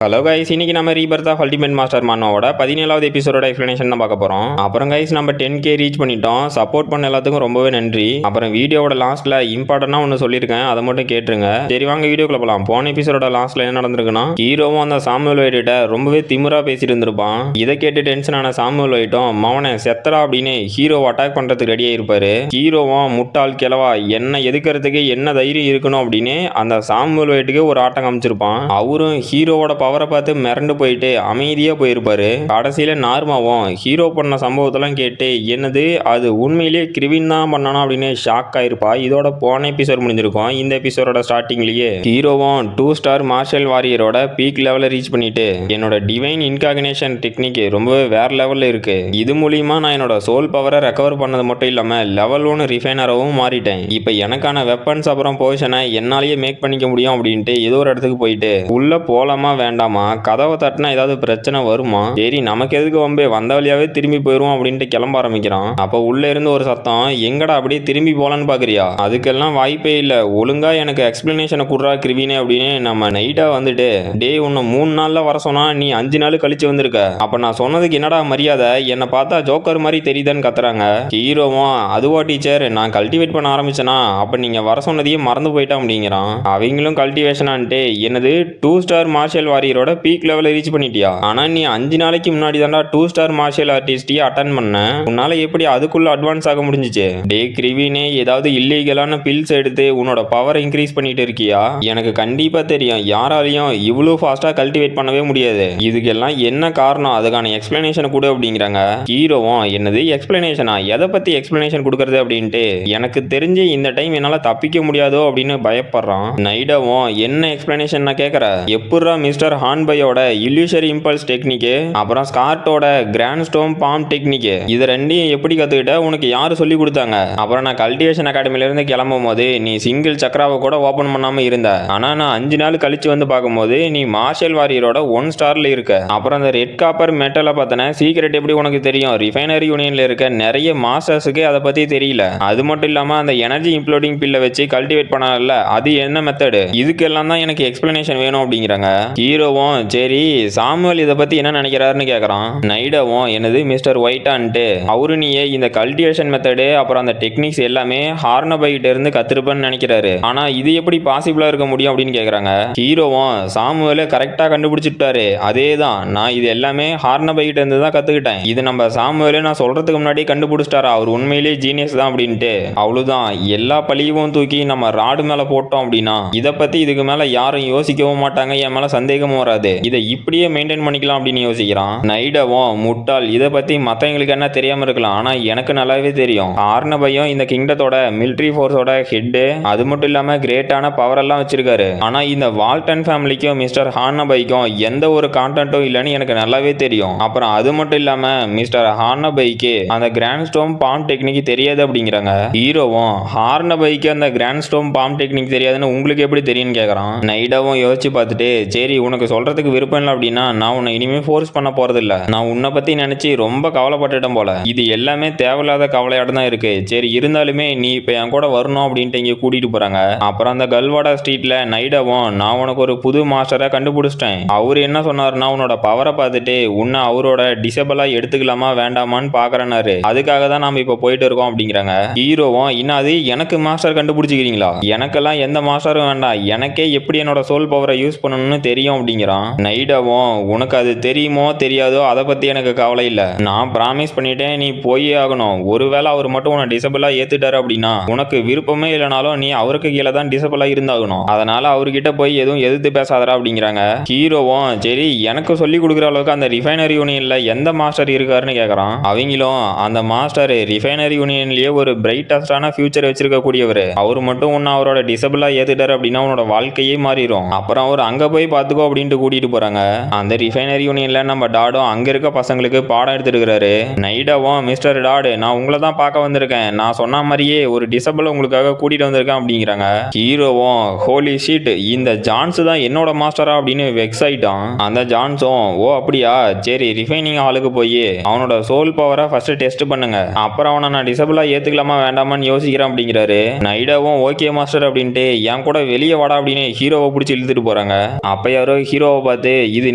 Hello guys, இன்னைக்கு நம்ம Rebirth of ultimate master மன்னோட 17வது எபிசோட எக்ஸ்பிளனேஷன் தான் பார்க்க போறோம். அப்புறம் கைஸ், நம்ம 10K ரீச் பண்ணிட்டோம். சப்போர்ட் பண்ண எல்லாத்துக்கும் ரொம்பவே நன்றி. அப்புறம் வீடியோவோட லாஸ்ட்ல இம்பார்ட்டன்டா ஒன்று சொல்லியிருக்கேன், அதை மட்டும் கேட்டுருங்க. சரி வாங்க வீடியோக்குள்ள போலாம். போன எபிசோட லாஸ்ட்ல என்ன நடந்திருக்குன்னா, ஹீரோவும் அந்த சாமுவேல் வைட்ட ரொம்பவே திமிரா பேசிட்டு இருந்திருப்பான். இதை கேட்டு டென்ஷன் ஆன சாமுவேல் வைட்டும் மவனை செத்தரா அப்படின்னு ஹீரோவை அட்டாக் பண்றதுக்கு ரெடியா இருப்பாரு. ஹீரோவும் முட்டாள் கிழவா என்ன எதுக்கிறதுக்கு என்ன தைரியம் இருக்கணும் அப்படின்னு அந்த சாமுவேல் வைட்டுக்கு ஒரு ஆட்டம் காமிச்சிருப்பான். அவரும் ஹீரோவோட பவரை பார்த்து மிரண்டு போயிட்டு அமைதியா போயிருப்பாரு. கடைசியில நார்மாவும் ஹீரோ பண்ண சம்பவத்தெல்லாம் கேட்டு என்னது அது உண்மையிலேயே கிரிவின் தான் பண்ணானா அப்படின்னு ஷாக் ஆயிருப்பா. இதோட போன எபிசோட் முடிஞ்சிருக்கும். இந்த எபிசோட ஸ்டார்டிங்லயே ஹீரோவும் 2 ஸ்டார் மார்ஷல் வாரியரோட பீக் லெவல ரீச் பண்ணிட்டு என்னோட டிவைன் இன்காகினேஷன் டெக்னிக் ரொம்பவே வேற லெவல்ல இருக்கு. இது மூலியமா நான் என்னோட சோல் பவரை ரெக்கவர் பண்ணது மட்டும் இல்லாம லெவல் 1 ரிஃபைனராகவும் மாறிட்டேன். இப்போ எனக்கான வெப்பன்ஸ் அப்புறம் பொசிஷனை என்னாலேயே மேக் பண்ணிக்க முடியும் அப்படின்ட்டு ஏதோ ஒரு இடத்துக்கு போயிட்டு உள்ள போலாமா வேண்டாமா, கதவை தட்டினா ஏதாவது பிரச்சனை வருமா, சரி நமக்கு எதுக்கு வம்பே வந்த வழியாவே திரும்பி போயிருவோம் அப்படின்ட்டு கிளம்ப ஆரம்பிக்கிறான். அப்ப உள்ள இருந்து ஒரு சத்தம், எங்கடா அப்படியே திரும்பி போலான்னு பாக்குறியா, அதுக்கெல்லாம் வாய்ப்பே இல்ல, ஒழுங்கா எனக்கு எக்ஸ்பிளனேஷனை குடுறா கிரிவினே அப்படின்னு நம்ம நைட்டா வந்துட்டு டே உன்னை 3 நாள்ல வர சொன்னா நீ 5 நாள் கழிச்சு வந்திருக்க, அப்ப நான் சொன்னதுக்கு என்னடா மரியாதை, என்னை பார்த்தா ஜோக்கர் மாதிரி தெரியுதுன்னு கத்துறாங்க. ஹீரோவும் அதுவா டீச்சர் நான் கல்டிவேட் பண்ண ஆரம்பிச்சேனா, அப்ப நீங்க வர சொன்னதையும் மறந்து போயிட்டா அப்படிங்கிறான். அவங்களும் கல்டிவேஷனான்ட்டு என்னது 2 ஸ்டார் மார்ஷல் வாரியரோட பீக் லெவல ரீச் பண்ணிட்டியா, ஆனா நீ 5 நாளைக்கு முன்னாடி தான்டா 2 ஸ்டார் மார்ஷல் ஆர்டிஸ்டையே அட்டன் பண்ண, உன்னால எப்படி அதுக்குள்ள அட்வான்ஸ் ஆக முடிஞ்சிச்சு, டே கிரிவினே ஏதாவது இல்லீகலான பில்ஸ் எடுத்து உன்னோட பவர் இன்க்ரீஸ் பண்ணிட்டு இருக்கியா, எனக்கு கண்டிப்பா தெரியும் யாராலையும் இவ்வளவு ஃபாஸ்டா கல்டிவேட் பண்ணவே முடியாது, இதுக்கெல்லாம் என்ன காரணம், அதுக்கான எக்ஸ்பிளனேஷன் கொடு அப்படிங்கிறாங்க. ஹீரோவும் என்னது எக்ஸ்பிளனேஷனா, எதை பத்தி எக்ஸ்பிளனேஷன் கொடுக்கறது அப்படின்ட்டு எனக்கு தெரிஞ்சு இந்த டைம் என்னால தப்பிக்க முடியாதோ அப்படின்னு பயப்படுறான். நைடாவும் என்ன எக்ஸ்பிளனேஷன் நான் கேட்கறேன், எப்படா மிஸ்டர் ஹான்பையோட இல்லூஷரி இம்பல்ஸ் டெக்னிக் அப்புறம் ஸ்கார்ட்டோட கிராண்ட் ஸ்டோம் பாம் டெக்னிக் இது ரெண்டையும் எப்படி கத்துக்கிட்ட, உனக்கு யாரு சொல்லி கொடுத்தாங்க, அப்புறம் நான் கல்டிவேஷன் அகாடமில இருந்து கிளம்பும் போது நீ சிங்கிள் சக்கராவை கூட ஓபன் பண்ணாம இருந்த, ஆனா நான் 5 நாள் கழிச்சு வந்து பார்க்கும்போது நீ மார்ஷல் வாரியரோட 1 ஸ்டார்ல இருக்க, அப்புறம் அந்த ரெட் காப்பர் மெட்டலை பார்த்தன சீக்ரெட் எப்படி உனக்கு தெரியும், ரிஃபைனரி யூனியன்ல இருக்க நிறைய மாஸ்டர்ஸுக்கு அதை பத்தி தெரியல, அது மட்டும் இல்லாம அந்த எனர்ஜி இம்ப்ளோடிங் பில்லை வச்சு கல்டிவேட் பண்ணல, அது என்ன மெத்தடு, இதுக்கெல்லாம் தான் எனக்கு எக்ஸ்பிளனேஷன் வேணும் அப்படிங்கிறாங்க. ஹீரோவும் சரி சாமுவேல் இதை பத்தி என்ன நினைக்கிறாருன்னு கேட்கறான். நைடாவும் என்னது மிஸ்டர் ஒயிட்டான்ட்டு அவரு நீயே இந்த கல்டிவேஷன் மெத்தடு அப்புறம் அந்த டெக்னிக்ஸ் எல்லாமே ஹார்னபைட்ட இருந்து கத்துருப்பேன்னு நினைக்கிறாரு, ஆனா இது எப்படி பாசிபிளா இருக்க முடியும் அப்படின்னு கேட்கறாங்க. ஹீரோவும் சாமுவேல கரெக்டா கண்டுபிடிச்சிட்டாரு, அதேதான் நான் இது எல்லாமே ஹார்னபைட்ட இருந்து தான் கத்துக்கிட்டேன், இது நம்ம சாமுவேல நான் சொல்றதுக்கு முன்னாடி கண்டுபிடிச்சிட்டாரு, அவர் உண்மையிலேயே ஜீனியஸ் தான் அப்படின்ட்டு, அவ்வளவுதான் எல்லா பழியும் தூக்கி நம்ம ராடு மேல போட்டோம் அப்படின்னா இதை பத்தி இதுக்கு மேல யாரும் யோசிக்கவும் மாட்டாங்க, என் மேல சந்தேகமும் வராது, இதை இப்படியே மெயின்டைன் பண்ணிக்கலாம் அப்படின்னு யோசிக்கிறான். நைடாவும் முட்டாள் இதை பத்தி மத்தவங்களுக்கு என்ன தெரியாம இருக்கலாம், ஆனா எனக்கு நல்லாவே தெரியும், ஆர்னபையும் இந்த கிங்டத்தோட மிலிட்டரி ஃபோர்ஸோட ஹெட், அது மட்டும் இல்லாம கிரேட்டான பவர் எல்லாம் வச்சிருக்காரு, ஆனா இந்த வால்டன் ஃபேமிலிக்கும் மிஸ்டர் ஹார்னபைக்கும் எந்த ஒரு கான்டென்ட்டும் இல்லைன்னு எனக்கு நல்லாவே தெரியும், அப்புறம் அது மட்டும் இல்லாம மிஸ்டர் ஹார்னபைக்கு அந்த கிராண்ட் ஸ்டோம் பாம் டெக்னிக் தெரியாது அப்படிங்கிறாங்க. ஹீரோவும் ஹார்னபைக்கு அந்த கிராண்ட் ஸ்டோம் பாம் டெக்னிக் தெரியாதுன்னு உங்களுக்கு எப்படி தெரியும்னு கேட்கறான். நைடாவும் யோசிச்சு பார்த்துட்டு சரி உனக்கு சொல்றதுக்கு விருப்பம் இல்லை அப்படின்னா நான் உன்னை இனிமே ஃபோர்ஸ் பண்ண போறது இல்ல, நான் உன்னை பத்தி நினைச்சு ரொம்ப கவலைப்பட்டுட்டேன் போல, இது எல்லாமே தேவையில்லாத கவலையாட தான் இருக்கு, சரி இருந்தாலுமே நீ இப்ப என் கூட வரணும் அப்படின்ட்டு இங்க கூட்டிட்டு போறாங்க. அப்புறம் அந்த கல்வாடா ஸ்ட்ரீட்ல நைடாவும் நான் உனக்கு ஒரு புது மாஸ்டரை கண்டுபிடிச்சிட்டேன், அவரு என்ன சொன்னாருன்னா உன்னோட பவரை பார்த்துட்டு உன்னை அவரோட டிசபிளா எடுத்துக்கலாமா வேண்டாமான்னு பாக்குறேன்னாரு, அதுக்காக தான் நாம இப்ப போயிட்டு இருக்கோம் அப்படிங்கிறாங்க. ஹீரோவும் இன்னும் அது எனக்கு மாஸ்டர் கண்டுபிடிச்சிக்கிறீங்களா, எனக்கெல்லாம் எந்த மாஸ்டரும் வேண்டாம், எனக்கே எப்படி என்னோட சோல் பவரை யூஸ் பண்ணணும்னு தெரியும் அப்படிங்கிறான். நைடாவும் உனக்கு அது தெரியுமோ தெரியாதோ அதை பத்தி எனக்கு கவலை இல்ல, நான் பிராமிஸ் பண்ணிட்டேன் நீ போயே ஆகணும், ஒருவேளை அவர் மட்டும் உன்னை டிசபிளா ஏத்துட்டாரு அப்படின்னா உனக்கு விருப்பமே இல்லைனாலும் நீ அவருக்கு கீழே தான் டிசபிளா இருந்தாகணும், அதனால அவர்கிட்ட போய் எதுவும் எதிர்த்து பேசாதரா அப்படிங்கிறாங்க. ஹீரோவும் சரி எனக்கு சொல்லி கொடுக்குற அளவுக்கு அந்த ரிஃபைனரி யூனியன்ல எந்த மாஸ்டர் இருக்காருன்னு கேட்கறான். அவங்களும் அந்த மாஸ்டர் ரிஃபைனரி யூனியன்லயே ஒரு பிரைட்டஸ்டான ஃபியூச்சர் வச்சிருக்க கூடியவர், அவர் மட்டும் உன்னை அவரோட டிசபிளா ஏத்துட்டாரு அப்படின்னா உன்னோட வாழ்க்கையே மாறிடும், அப்புறம் அவர் அங்க போய் பார்த்துக்கோ அப்படின்ட்டு கூட்டிட்டு போறாங்க. அந்த ரிஃபைனரி யூனியன்ல நம்ம டாடும் அங்க இருக்க பசங்களுக்கு பாடம் எடுத்துருக்காரு. நைடாவும் மிஸ்டர் டாடு நான் உங்களை தான் பார்க்க வந்திருக்கேன், நான் சொன்ன மாதிரியே ஒரு டிசபிள் உங்களுக்காக கூட்டிட்டு வந்திருக்கேன் அப்படிங்கிறாங்க. ஹீரோவும் ஹோலி ஷீட் இந்த ஜான்ஸ் தான் என்னோட மாஸ்டரா அப்படின்னு வெக்ஸ் ஆயிட்டான். அந்த ஜான்ஸும் ஓ அப்படியா சரி ரிஃபைனிங் ஹாலுக்கு போய் அவனோட சோல் பவரை ஃபர்ஸ்ட் டெஸ்ட் பண்ணுங்க, அப்புறம் அவனை நான் டிசபிளா ஏத்துக்கலாமா வேண்டாமான்னு யோசிக்கிறேன் அப்படிங்கிறாரு. நைடாவும் ஓகே மாஸ்டர் அப்படின்ட்டு என் கூட வெளியே வாடா அப்படின்னு ஹீரோவை பிடிச்சி இழுத்துட்டு போறாங்க. அப்ப யாரோ ஹீரோவை பார்த்து இது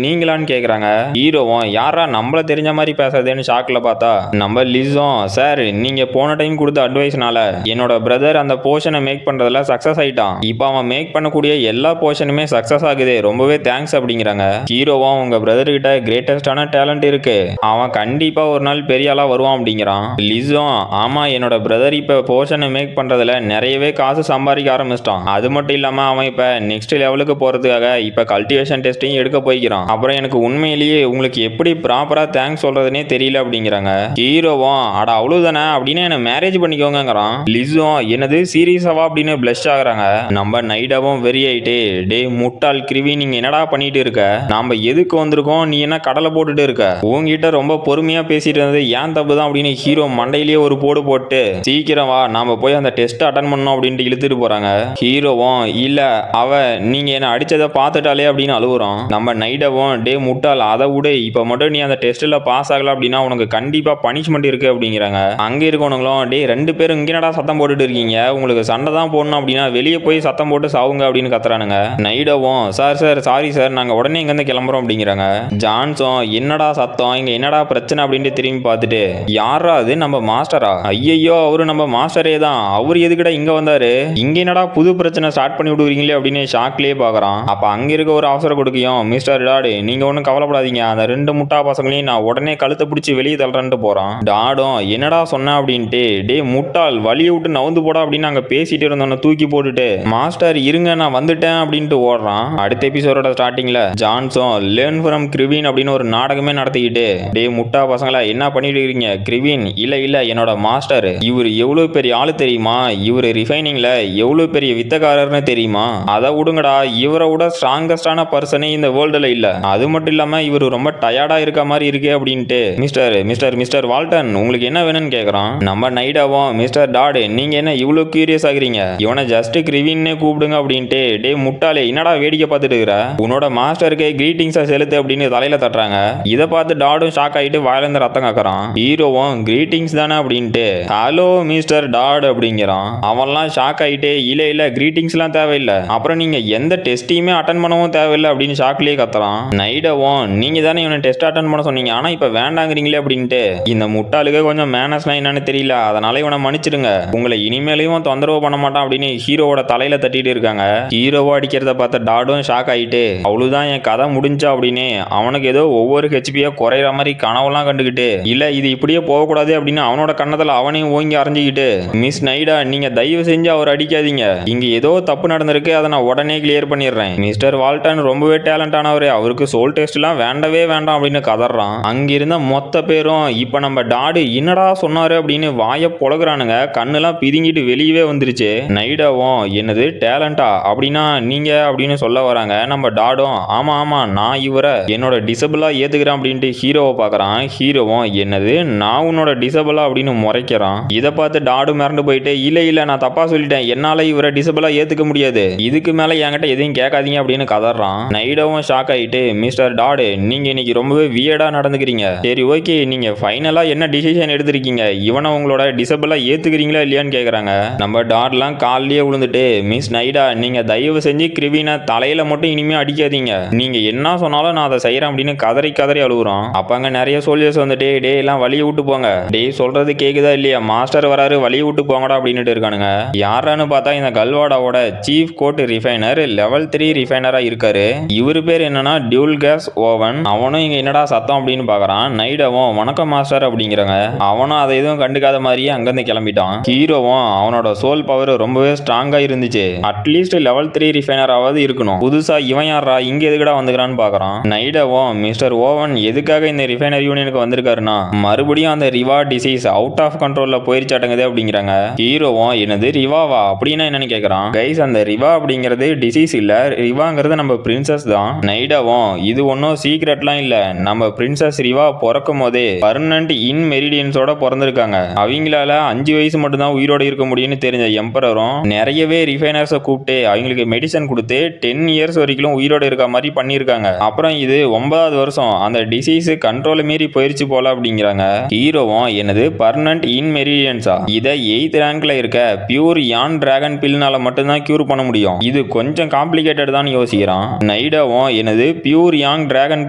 நீங்களான்னு கேக்குறாங்க. ஹீரோவும் யாரா நம்மள தெரிஞ்ச மாதிரி பேசுறதுன்னு ஷாக்ல பார்த்தா நம்ம லிஸும் சார் நீங்க போன டைம் கொடுத்த அட்வைஸ்னால என்னோட பிரதர் அந்த போர்ஷனை மேக் பண்றதுல சக்சஸ் ஆயிட்டான். இப்போ அவன் மேக் பண்ணக்கூடிய எல்லா போர்ஷனுமே சக்சஸ் ஆகுது, ரொம்பவே தேங்க்ஸ் அப்படிங்கிறாங்க. ஹீரோவும் உங்க பிரதர் கிட்ட கிரேட்டஸ்டான டேலண்ட் இருக்கு, அவன் கண்டிப்பா ஒரு நாள் பெரிய ஆளா வருவான் அப்படிங்கிறான். லிஸும் ஆமா என்னோட பிரதர் இப்ப போர்ஷனை மேக் பண்றதுல நிறையவே காசு சம்பாதிக்க ஆரம்பிச்சிட்டான். அது மட்டும் இல்லாம அவன் இப்ப நெக்ஸ்ட் லெவலுக்கு போறதுக்காக இப்ப கல்டிவேஷன் டெஸ்டையும் எடுக்க போய்க்கிறான். அப்புறம் எனக்கு உண்மையிலேயே உங்களுக்கு எப்படி ப்ராப்பரா தேங்க்ஸ் சொல்றதுனே தெரியல அப்படிங்கிறாங்க. ஹீரோவும் அட அவ்வளவுதானே அப்படின்னு என்ன மேரேஜ் பண்ணிக்கோங்கிறான். லிஸும் என்னது சீரியஸாவா அப்படின்னு பிளஷ் ஆகுறாங்க. நம்ம நைடாவும் வெறி ஆயிட்டு டே முட்டாள் கிருவி நீங்க என்னடா பண்ணிட்டு இருக்க, நாம எதுக்கு வந்திருக்கோம், நீ என்ன கடலை போட்டுட்டு இருக்க, உங்ககிட்ட ரொம்ப பொறுமையா பேசிட்டு இருந்தது ஏன் தப்பு தான் அப்படின்னு ஹீரோ மண்டையிலேயே ஒரு போடு போட்டு சீக்கிரம் வா நாம போய் அந்த டெஸ்ட் அட்டன் பண்ணோம் அப்படின்ட்டு இழுத்துட்டு போறாங்க. ஹீரோவும் இல்ல அவ நீங்க என்ன அடிச்சதை பார்த்துட்டாலே அப்படின்னு அழுகுறோம். நம்ம நைடாவும் டே முட்டாள் அதை விட இப்ப மட்டும் நீ அந்த டெஸ்ட்ல பாஸ் ஆகல அப்படின்னா உனக்கு கண்டிப்பா பனிஷ்மெண்ட் இருக்கு அப்படிங்கிறாங்க. அங்க இருக்கவனுங்களும் டே ரெண்டு பேரும் இங்க என்னடா சத்தம் போட்டுட்டு இருக்கீங்க, உங்களுக்கு சண்டை தான் போடணும் அப்படின்னா வெளியே போய் சத்தம் போட்டு சாவுங்க அப்படின்னு கத்துறானுங்க. நைடாவும் சார் சார் சாரி சார் நாங்க உடனே இங்க இருந்து கிளம்புறோம் அப்படிங்கிறாங்க. ஜான்ஸும் என்னடா சத்தம் இங்க என்னடா பிரச்சனை அப்படின்ட்டு திரும்பி பார்த்துட்டு யாரா அது நம்ம மாஸ்டரா, ஐயோ அவரு நம்ம மாஸ்டரே தான், அவர் எதுக்கிட்ட இங்க வந்தாரு, இங்க என்னடா புது பிரச்சனை ஸ்டார்ட் பண்ணி விடுவீங்களே அப்படின்னு ஷாக்லயே பாக்குறான். அப்ப அங்க இருக்க ஒரு அவசரம் கொடுக்கையும் மிஸ்டர் டாடு நீங்க ஒன்றும் கவலைப்படாதீங்க, அந்த ரெண்டு முட்டா பசங்களையும் நான் உடனே கழுத்தை பிடிச்சி வெளியே தள்ளுறேன்ட்டு போறான். டாடும் என்னடா சொன்ன அப்படின்ட்டு டே முட்டாள் வழியை விட்டு நவுந்து போடா அப்படின்னு நாங்க பேசிட்டு இருந்தோம் தூக்கி போட்டுட்டு மாஸ்டர் இருங்க நான் வந்துட்டேன் அப்படின்ட்டு ஓடுறான். அடுத்த எபிசோடோட ஸ்டார்டிங்ல ஜான்ஸும் லேர்ன் ஃப்ரம் கிரிவின் அப்படின்னு ஒரு நாடகமே நடத்திக்கிட்டு டே முட்டா பசங்களா என்ன பண்ணிட்டு இருக்கீங்க, கிரிவின் இல்ல இல்ல என்னோட மாஸ்டர், இவர் எவ்வளவு பெரிய ஆளு தெரியுமா, இவர் ரிஃபைனிங்ல எவ்வளவு பெரிய வித்தக்காரர்னு தெரியுமா, அதை விடுங்கடா இவரை விட ஸ்ட்ராங்கஸ்டான பர்சனே இந்த வேர்ல்டுல இல்ல, அது மட்டும் இல்லாம இவர் ரொம்ப டயர்டா இருக்க மாதிரி இருக்கு அப்படின்ட்டு மிஸ்டர் மிஸ்டர் மிஸ்டர் வால்டன் உங்களுக்கு என்ன வேணும்னு கேக்குறான். நம்ம நைடாவும் மிஸ்டர் டாடு நீங்க என்ன இவ்வளவு கியூரியஸ் ஆகுறீங்க, இவனை ஜஸ்ட் கிரிவின்னே கூப்பிடுங்க அப்படின்ட்டு டே முட்டாளே என்னடா வேடிக்கை பார்த்துட்டு இருக்கிற, உன்னோட மாஸ்டருக்கு கிரீட்டிங்ஸை செலுத்து அப்படின்னு தலையில தட்டுறாங்க. இதை பார்த்து டாடும் ஷாக் ஆகிட்டு வாயிலிருந்து ரத்தம் காக்குறான். ஹீரோவும் கிரீட்டிங்ஸ் தானே அப்படின்ட்டு ஹலோ மிஸ்டர் டாட் அப்படிங்கிறான். அவன்லாம் ஷாக் ஆகிட்டு இல்ல இல்ல கிரீட்டிங்ஸ்லாம் தேவையில்லை, அப்புறம் நீங்க எந்த டெஸ்டையுமே அட்டன் பண்ணவும் தேவையில்லை அப்படின்னு ஷாக்லயே கத்துறான். நைடவும் நீங்க தானே இவனை டெஸ்ட் அட்டன் பண்ண சொன்னீங்க ஆனா இப்ப வேண்டாங்கிறீங்களே அப்படின்ட்டு இந்த முட்டாளுக்கு கொஞ்சம் மேனஸ்லாம் என்னன்னு தெரியல, அதனால இவனை மன்னிச்சிடுங்க, உங்களை இனிமேலையும் தொந்தரவு பண்ண மாட்டான் அப்படின்னு ஹீரோவோட தலையில தட்டிட்டு இருக்காங்க. ஹீரோவா அடிக்கிறத பார்த்த டாடும் ஷாக் ஆயிட்டு அவ்வளவுதான் என் கதை முடிஞ்சா அப்படின்னு அவனுக்கு ஏதோ ஒவ்வொரு ஹெச்பியா குறையிற மாதிரி கனவுலாம் கண்டுகிட்டு இல்ல இது இப்படியே போகக்கூடாது அப்படின்னு அவனோட கண்ணத்துல அவனையும் ஓங்கி அரைஞ்சிக்கிட்டு மிஸ் நைடா நீங்க தயவு செஞ்சு அவர் அடிக்காதீங்க, இங்க ஏதோ தப்பு நடந்திருக்கு அதை நான் உடனே கிளியர் பண்ணிடுறேன், மிஸ்டர் வால்டன் ரொம்பவே டேலண்ட் ஆனவர், அவருக்கு சோல் டெஸ்ட் எல்லாம் வேண்டவே வேண்டாம் அப்படின்னு கதறான். அங்கிருந்த மொத்த பேரும் இப்ப நம்ம டாடு என்னடா சொன்னாரு அப்படின்னு வாய பொழகுறானுங்க, கண்ணுலாம் பிதுங்கிட்டு வெளியவே வந்துருச்சு. நைடாவும் என்னது டேலண்டா அப்படின்னா நீங்க அப்படின்னு சொல்ல வராங்க. நம்ம டாடும் ஆமா ஆமா நான் இவரை என்னோட டிசபிளா ஏத்துக்கிறேன் அப்படின்ட்டு ஹீரோவை பாக்குறான். ஹீரோவும் என்னது நான் உன்னோட டிசபிளா அப்படின்னு முறைக்கிறான். இதை பார்த்து டாடு மிரண்டு போயிட்டு இல்ல இல்ல நான் தப்பா சொல்லிட்டேன், என்னால இவரை டிசபிளா ஏத்துக்க முடியாது, இதுக்கு மேல என்கிட்ட எதையும் கேட்காதீங்க அப்படின்னு கதறான். நைடாவும் ஷாக் ஆயிட்டு மிஸ்டர் டாடு நீங்க இன்னைக்கு ரொம்பவே வியர்டா நடந்துக்கிறீங்க, சரி ஓகே நீங்க ஃபைனலா என்ன டிசிஷன் எடுத்திருக்கீங்க, இவனை உங்களோட டிசபிளா ஏத்துக்கிறீங்களா இல்லையான்னு கேக்குறாங்க. நம்ம டாட்லாம் காலிலேயே விழுந்துட்டு மிஸ் நைடா நீங்க தயவு செஞ்சு கிரிவினை தலையில மட்டும் இனிமே அடிக்காதீங்க, நீங்க என்ன சொன்னாலும் நான் அதை செய்யறேன் அப்படின்னு கதறி கதறி அழுகுறோம். அப்ப அங்க நிறைய சோல்ஜர்ஸ் வந்துட்டு டே எல்லாம் வழியை விட்டு போங்க, டே சொல்றது கேக்குதா இல்லையா, மாஸ்டர் வராரு வழியை விட்டு போங்கடா அப்படின்னுட்டு இருக்கானுங்க. யாரான்னு பார்த்தா இந்த கல்வாடாவோட சீஃப் கோட் ரிஃபைனர் லெவல் 3 ரிஃபைனரா இருக்காரு. இவரு பேர் என்னன்னா டியூல் கேஸ் ஓவன். அவனும் இங்க என்னடா சத்தம் அப்படின்னு பாக்குறான். நைடாவும் வணக்கம் மாஸ்டர் அப்படிங்கிறாங்க. அவனும் அதை எதுவும் கண்டுக்காத மாதிரியே அங்கிருந்து கிளம்பிட்டான். ஹீரோவும் அவனோட சோல் பவர் ரொம்பவே ஸ்ட்ராங்கா இருந்துச்சு, அட்லீஸ்ட் லெவல் 3 ரிஃபைனராவது இருக்கணும், புதுசா இவன் யாரா இங்க எதுக்கடா வந்துக்கிறான்னு பாக்குறான். நைடாவும் மிஸ்டர் ஓவன் எதுக்காக இந்த ரிஃபைனர் யூனியனுக்கு வந்திருக்காருன்னா மறுபடியும் அந்த ரிவா டிசீஸ் அவுட் ஆஃப் கண்ட்ரோல்ல போயிருச்சாட்டங்குது அப்படிங்கிறாங்க. ஹீரோவும் என்னது ரிவாவா அப்படின்னா என்னன்னு கேக்குறான். கைஸ் அந்த ரிவா அப்படிங்கிறது டிசீஸ் இல்ல, ரிவாங்கிறது நம்ம பிரின்சஸ் தான். நைடாவும் இது ஒன்னும் சீக்ரெட்லாம் இல்ல, நம்ம பிரின்சஸ் ரிவா பிறக்கும் போதே பர்மனன்ட் இன் மெரிடியன்ஸோட பிறந்திருக்காங்க, அவங்களால 5 வயசு மட்டும் தான் உயிரோட இருக்க முடியும்னு தெரிஞ்ச எம்பரரும் நிறையவே ரிஃபைனர்ஸை கூப்பிட்டு அவங்களுக்கு மெடிசன் கொடுத்து 10 இயர்ஸ் வரைக்கும் உயிரோட இருக்க மாதிரி பண்ணியிருக்காங்க. அப்புறம் இது 9வது வருஷம் அந்த டிசீஸ் கண்ட்ரோல் மீறி போயிருச்சு போல அப்படிங்கிறாங்க. ஹீரோவும் என்னது பர்மனன்ட் இன் மெரிடியன்ஸா, இதை 8th ரேங்க்ல இருக்க பியூர் யான் டிராகன் பில்னால மட்டும்தான் கியூர் பண்ண முடியும், இது கொஞ்சம் காம்ப்ளிகேட்டட் தான் யோசிக்கிறான். நைடாவும் என்னது பியூர் யாங் டிராகன்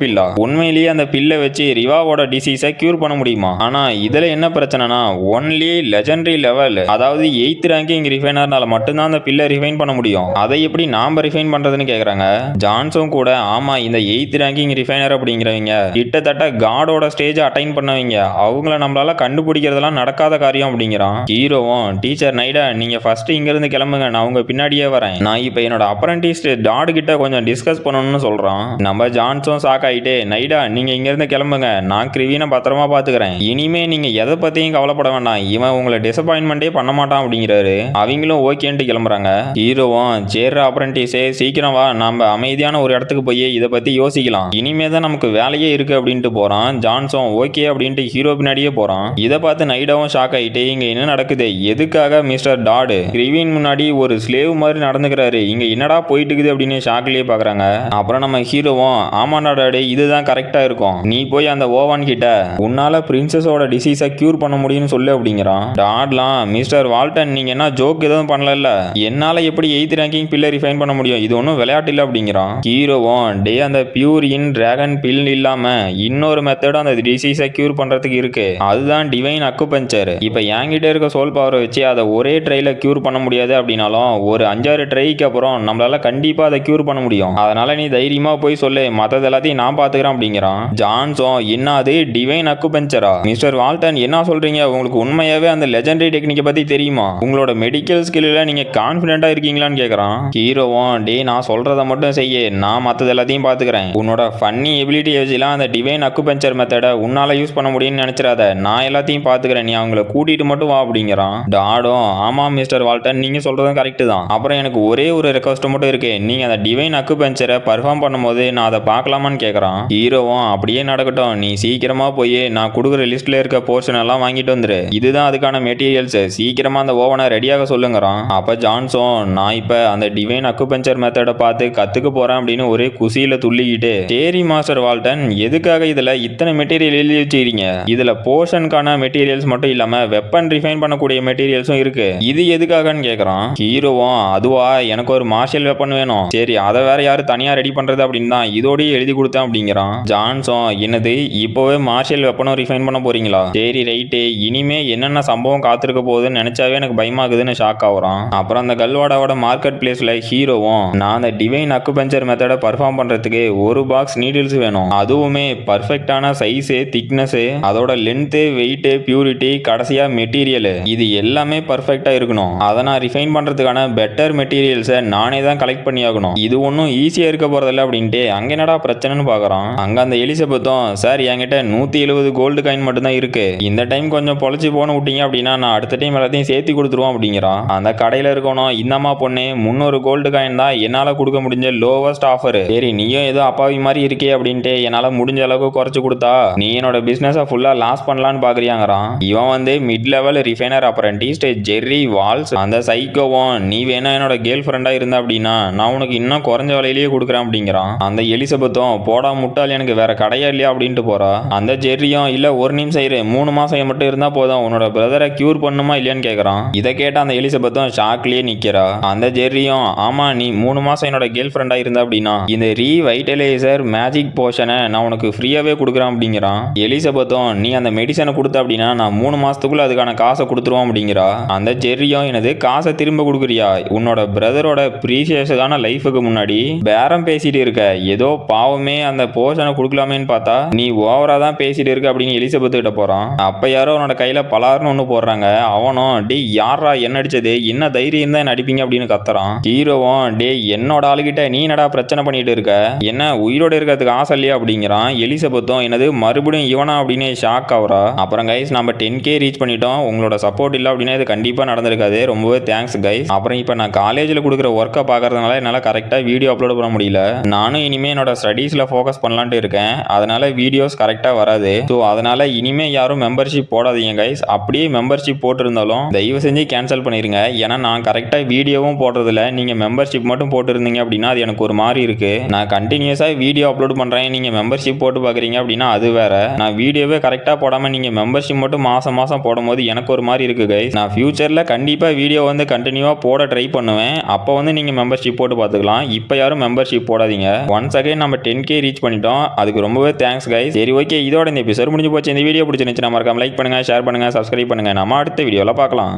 பில்லா, உண்மையிலேயே அந்த பில்லை வச்சு ரிவாவோட டிசீஸை கியூர் பண்ண முடியுமா? ஆனா இதுல என்ன பிரச்சனைனா ஒன்லி லெஜெண்டரி லெவல், அதாவது 8th ரேங்கிங் ரிஃபைனர்னால மட்டும்தான் அந்த பில்லை ரிஃபைன் பண்ண முடியும். அதை எப்படி நாம ரிஃபைன் பண்றதுன்னு கேக்குறாங்க. ஜான்ஸும் கூட ஆமா இந்த 8th ரேங்கிங் ரிஃபைனர் அப்படிங்கிறவங்க கிட்டத்தட்ட காடோட ஸ்டேஜ் அட்டைன் பண்ணவங்க, அவங்கள நம்மளால கண்டுபிடிக்கிறதெல்லாம் நடக்காத காரியம் அப்படிங்கிறான். ஹீரோவும் டீச்சர் நைடா நீங்க ஃபர்ஸ்ட் இங்க இருந்து கிளம்புங்க, நான் உங்க பின்னாடியே வரேன், நான் இப்ப என்னோட அப்ரண்டிஸ் டாட் கிட்ட கொஞ்சம் டிஸ்கஸ் பண்ணணும்னு சொல்றான். நம்ம ஜான்ஸும் ஷாக் ஆயிட்டே நைடா நீங்க இங்க இருந்து கிளம்புங்க, நான் கிரிவினை பத்திரமா பாத்துக்கிறேன், இனிமே நீங்க எதை பத்தியும் கவலைப்பட வேண்டாம், இவன் உங்களை டிசப்பாயின்மெண்டே பண்ண மாட்டான் அப்படிங்கிறாரு. அவங்களும் ஓகேன்ட்டு கிளம்புறாங்க. ஹீரோவும் சேர்ற அப்ரண்டிஸே சீக்கிரம் வா, நம்ம அமைதியான ஒரு இடத்துக்கு போய் இதை பத்தி யோசிக்கலாம், இனிமே தான் நமக்கு வேலையே இருக்கு அப்படின்ட்டு போறான். ஜான்ஸும் ஓகே அப்படின்ட்டு ஹீரோ பின்னாடியே போறான். இதை பார்த்து நைடாவும் ஷாக் ஆயிட்டு இங்க என்ன நடக்குது, எதுக்காக மிஸ்டர் டாட் கிரிவின் முன்னாடி ஒரு ஸ்லேவ் மாதிரி நடந்துக்கிறாரு, இங்க என்னடா போயிட்டு இருக்குது அப்படின்னு ஷாக்லயே பாக்குறாங்க. அப்புறம் நம்ம ஹீரோவும் ஆமாண்டா டாடு இதுதான் கரெக்டா இருக்கும், நீ போய் அந்த ஓவான் கிட்ட உன்னால பிரின்சஸோட டிசீஸை கியூர் பண்ண முடியும்னு சொல்லு அப்படிங்கிறான். டாட்லாம் மிஸ்டர் வால்டன் நீங்க என்ன ஜோக் எதுவும் பண்ணல, என்னால எப்படி 8th ரேங்கிங் பில்லை ரிஃபைன் பண்ண முடியும், இது ஒன்றும் விளையாட்டு இல்லை அப்படிங்கிறான். ஹீரோவும் டே அந்த பியூர் இன் டிராகன் பில் இல்லாம இன்னொரு மெத்தட் அந்த டிசீஸை கியூர் பண்றதுக்கு இருக்கு, அதுதான் டிவைன் அக்குபஞ்சர். இப்ப என்கிட்ட இருக்க சோல் பவரை வச்சு அதை ஒரே ட்ரைல கியூர் பண்ண முடியாது அப்படின்னாலும் ஒரு 5-6 ட்ரைக்கு அப்புறம் நம்மளால கண்டிப்பா அதை கியூர் பண்ண முடியும், அதனால நீ தைரியமா போய் சொல்லு, மற்றது எல்லாத்தையும் நான் பாத்துக்கிறேன் அப்படிங்கிறான். ஜான்ஸும் என்ன அது டிவைன் அக்குபஞ்சரா, மிஸ்டர் வால்டன் என்ன சொல்றீங்க, உங்களுக்கு உண்மையாவே அந்த லெஜெண்டரி டெக்னிக்கை பத்தி தெரியுமா, உங்களோட மெடிக்கல் ஸ்கில்ல நீங்க கான்பிடென்ட்டா இருக்கீங்களான்னு கேக்குறான். ஹீரோவும் டே நான் சொல்றதை மட்டும் செய்ய, நான் மற்றது எல்லாத்தையும் பாத்துக்கிறேன், உன்னோட ஃபன்னி எபிலிட்டி வச்சுலாம் அந்த டிவைன் அக்குபஞ்சர் மெத்தடை உன்னால யூஸ் பண்ண முடியும்னு நினைச்சிடாத, நான் எல்லாத்தையும் பாத்துக்கிறேன், நீ அவங்கள கூட்டிட்டு மட்டும் வா அப்படிங்கிறான். டாடும் ஆமா மிஸ்டர் வால்டன் நீங்க சொல்றதும் கரெக்ட் தான், அப்புறம் எனக்கு ஒரே ஒரு ரெக்வஸ்ட் மட்டும் இருக்கு, நீங்க அந்த டிவைன் அக்குபஞ்சரை பர்ஃபார்ம் பண்ணும்போது நான் அதை பார்க்கலாமான்னு கேட்கறான். ஹீரோவும் அப்படியே நடக்கட்டும், நீ சீக்கிரமா போய் நான் கொடுக்குற லிஸ்ட்ல இருக்க போர்ஷன் எல்லாம் வாங்கிட்டு வந்துரு, இதுதான் அதுக்கான மெட்டீரியல்ஸ், சீக்கிரமா அந்த ஓவனை ரெடியாக சொல்லுங்கிறான். அப்ப ஜான்ஸும் நான் இப்ப அந்த டிவைன் அக்குபஞ்சர் மெத்தடை பார்த்து கத்துக்க போறேன் அப்படின்னு ஒரே குசியில துள்ளிக்கிட்டு சரி மாஸ்டர் வால்டன் எதுக்காக இதுல இத்தனை மெட்டீரியல் எழுதி வச்சிருக்கீங்க, இதுல போர்ஷனுக்கான மெட்டீரியல்ஸ் மட்டும் இல்லாம வெப்பன் ரிஃபைன் பண்ணக்கூடிய மெட்டீரியல்ஸும் இருக்கு, இது எதுக்காகன்னு கேக்குறான். ஹீரோவும் அதுவா எனக்கு ஒரு மார்ஷியல் வெப்பன் வேணும், சரி அதை வேற யாரு தனியா ரெடி பண்றது அப்படின்னு தான் இதோடய எழுதி கொடுத்தேன் அப்படிங்கிறான். ஜான்ஸும் என்னது இப்போவே மார்ஷியல் வெப்பனும் ரிஃபைன் பண்ண போறீங்களா, சரி ரைட்டு, இனிமே என்னென்ன சம்பவம் காத்திருக்க போகுதுன்னு நினைச்சாவே எனக்கு பயமாகுதுன்னு ஷாக் ஆகுறான். அப்புறம் அந்த கல்வாடாவோட மார்க்கெட் பிளேஸ்ல ஹீரோவும் நான் அந்த டிவைன் அக்குபஞ்சர் மெத்தடை பர்ஃபார்ம் பண்றதுக்கு ஒரு பாக்ஸ் நீடில்ஸ் வேணும், அதுவுமே பர்ஃபெக்டான சைஸ் திக்னஸ், அதோட லென்த் வெயிட் பியூரிட்டி கடைசியா மெட்டீரியல், இது எல்லாமே பர்ஃபெக்டா இருக்கணும், அதை நான் ரிஃபைன் பண்றதுக்கான பெட்டர் மெட்டீரியல்ஸை நானே தான் கலெக்ட் பண்ணி ஆகணும், இது ஒன்றும் ஈஸியா இருக்க போறதில்ல அப்படின்ட்டு அங்க என்னடா பிரச்சனைன்னு பாக்குறான். அங்க அந்த எலிசபெத்தும் சார் என்கிட்ட 170 கோல்டு காயின் மட்டும் தான் இருக்கு, இந்த டைம் கொஞ்சம் பொழைச்சி போன விட்டீங்க அப்படின்னா நான் அடுத்த டைம் எல்லாத்தையும் சேர்த்து கொடுத்துருவோம் அப்படிங்கிறான். அந்த கடையில இருக்கணும் இந்தமா பொண்ணு 300 கோல்டு காயின் தான் என்னால கொடுக்க முடிஞ்ச லோவஸ்ட் ஆஃபர், சரி நீயும் ஏதோ அப்பாவி மாதிரி இருக்கே அப்படின்ட்டு என்னால முடிஞ்ச அளவுக்கு குறைச்சு கொடுத்தா நீ என்னோட பிசினஸை ஃபுல்லா லாஸ் பண்ணலான்னு பாக்குறியாங்கிறான். இவன் வந்து mid level refiner apprentice Jerry Walls, அந்த சைக்கோவும் நீ வேணா என்னோட கேர்ள் ஃப்ரெண்டா இருந்த அப்படின்னா நான் உனக்கு இன்னும் குறைஞ்ச விலையிலேயே கொடுக்குறேன் அப்படிங்கிறான். அந்த எலிசபெத்தும் போடா முட்டால் எனக்கு வேற கடையா இல்லையா அப்படின்ட்டு போறா. அந்த ஜெர்ரியும் இல்ல ஒரு நிமிஷம் இரு 3 மாசம் மட்டும் இருந்தா போதும் உன்னோட பிரதரை கியூர் பண்ணுமா இல்லையான்னு கேக்குறான். இதை கேட்ட அந்த எலிசபெத்தும் ஷாக்லயே நிக்கிறா. அந்த ஜெர்ரியும் ஆமா நீ 3 மாசம் என்னோட கேர்ள் ஃப்ரெண்டா இருந்தா அப்படின்னா இந்த ரீவைட்டலைசர் மேஜிக் போஷனை நான் உனக்கு ஃப்ரீயாவே கொடுக்குறேன் அப்படிங்கிறான். எலிசபெத்தும் நீ அந்த மெடிசனை கொடுத்த அப்படின்னா நான் 3 மாசத்துக்குள்ள அதுக்கான காசை கொடுத்துருவோம் அப்படிங்கிறா. அந்த ஜெர்ரியும் எனது காசை திரும்ப கொடுக்குறியா, உன்னோட பிரதரோட ப்ரீசியஸான லைஃபுக்கு முன்னாடி பேரம் பேசிட்டு இருக்க, ஏதோ பாவமே அந்த போஷனை கொடுக்கலாமேன்னு பார்த்தா நீ ஓவரா தான் பேசிட்டு இருக்க அப்படின்னு எலிசபெத் கிட்ட போறான். அப்ப யாரோ அவனோட கையில பலார்னு ஒண்ணு போடுறாங்க. அவனும் டே யாரா என்ன அடிச்சது, என்ன தைரியம் தான் நடிப்பீங்க அப்படின்னு கத்துறான். ஹீரோவும் டே என்னோட ஆளுகிட்ட நீ என்னடா பிரச்சனை பண்ணிட்டு இருக்க, என்ன உயிரோட இருக்கிறதுக்கு ஆசை இல்லையா அப்படிங்கிறான். எலிசபெத்தும் என்னது மறுபடியும் இவனா அப்படின்னு ஷாக் ஆகுறா. அப்புறம் கைஸ் நம்ம 10K ரீச் பண்ணிட்டோம், உங்களோட சப்போர்ட் இல்லை அப்படின்னா இது கண்டிப்பா நடந்திருக்காது, ரொம்பவே தேங்க்ஸ் கைஸ். அப்புறம் இப்போ நான் காலேஜில் கொடுக்குற ஒர்க்கை பார்க்கறதுனால என்னால் கரெக்டாக வீடியோ அப்லோட் பண்ண முடியல, நானும் இனிமேல் என்னோட ஸ்டடீஸில் ஃபோக்கஸ் பண்ணலான்ட்டு இருக்கேன், அதனால வீடியோஸ் கரெக்டாக வராது. ஸோ அதனால இனிமேல் யாரும் மெம்பர்ஷிப் போடாதீங்க கைஸ், அப்படியே மெம்பர்ஷிப் போட்டிருந்தாலும் தயவு செஞ்சு கேன்சல் பண்ணிருங்க, ஏன்னா நான் கரெக்டாக வீடியோவும் போடுறதில்ல, நீங்கள் மெம்பர்ஷிப் மட்டும் போட்டுருந்தீங்க அப்படின்னா அது எனக்கு ஒரு மாதிரி இருக்கு. நான் கண்டினியூஸாக வீடியோ அப்லோட் பண்ணுறேன், நீங்கள் மெம்பர்ஷிப் போட்டு பார்க்குறீங்க அப்படின்னா அது வேற, நான் வீடியோவே கரெக்டாக போடாமல் நீங்கள் மெம்பர்ஷிப் மட்டும் மாதம் மாதம் போடும்போது எனக்கு ஒரு மாதிரி இருக்கு கைஸ். நான் ஃபியூச்சரில் கண்டிப்பாக வீடியோ வந்து கண்டினியூவாக போட ட்ரை பண்ணுவேன், அப்போ வந்து நீங்கள் மெம்பர்ஷிப் போட்டு பார்த்துக்கலாம். இப்போ யாரும் மெம்பர் மெம்பர்ஷிப் போடாதீங்க. ஒன்ஸ் அகைன் நம்ம 10K ரீச் பண்ணிட்டோம். அதுக்கு ரொம்பவே தேங்க்ஸ் கைஸ். சரி ஓகே, இதோட இந்த எபிசோட் முடிஞ்சு போச்சு. இந்த வீடியோ பிடிச்சிருந்துச்சுன்னா மறக்காம லைக் பண்ணுங்க, ஷேர் பண்ணுங்க, சப்ஸ்கிரைப் பண்ணுங்க. நம்ம அடுத்த வீடியோல பார்க்கலாம்.